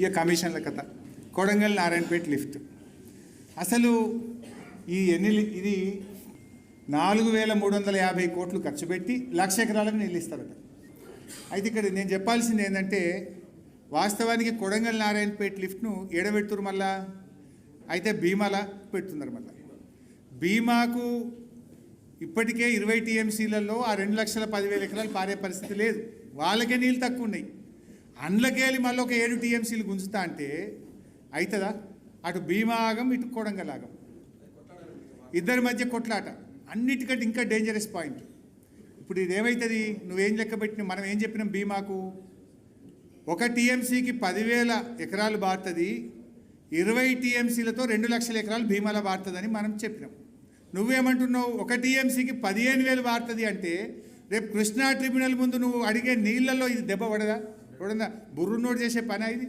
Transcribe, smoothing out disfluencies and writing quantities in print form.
ఇక కమిషన్ల కథ, కొడంగల్ నారాయణపేట లిఫ్ట్. అసలు ఇది 4,350 కోట్లు ఖర్చు పెట్టి 1,00,000 ఎకరాలకు నీళ్ళు ఇస్తారట. అయితే ఇక్కడ నేను చెప్పాల్సింది ఏంటంటే, వాస్తవానికి కొడంగల్ నారాయణపేట లిఫ్ట్ను ఏడబెడుతున్నారు మళ్ళా, అయితే భీమాల పెడుతున్నారు మళ్ళా. భీమాకు ఇప్పటికే 20 టీఎంసీలలో ఆ 2,10,000 ఎకరాలు పారే పరిస్థితి లేదు, వాళ్ళకే నీళ్ళు తక్కువ ఉన్నాయి. అండ్లకేళి మళ్ళీ ఒక 7 టీఎంసీలు గుంజుతా అంటే అవుతుందా? అటు భీమా ఆగం, ఇటు కొడంగల్ ఆగం, ఇద్దరి మధ్య కొట్లాట. అన్నిటికంటే ఇంకా డేంజరస్ పాయింట్, ఇప్పుడు ఇది ఏమవుతుంది? నువ్వేం లెక్క పెట్టిన, మనం ఏం చెప్పినాం? భీమాకు ఒక టీఎంసీకి 10,000 ఎకరాలు బారుతుంది, 20 టీఎంసీలతో 2,00,000 ఎకరాలు భీమాల బారుతుందని మనం చెప్పినాం. నువ్వేమంటున్నావు? ఒక టీఎంసీకి 15,000 బారుతుంది అంటే రేపు కృష్ణా ట్రిబ్యునల్ ముందు నువ్వు అడిగే నీళ్లలో ఇది దెబ్బ పడదా? బుర్రు నోటు చేసే పని ఇది.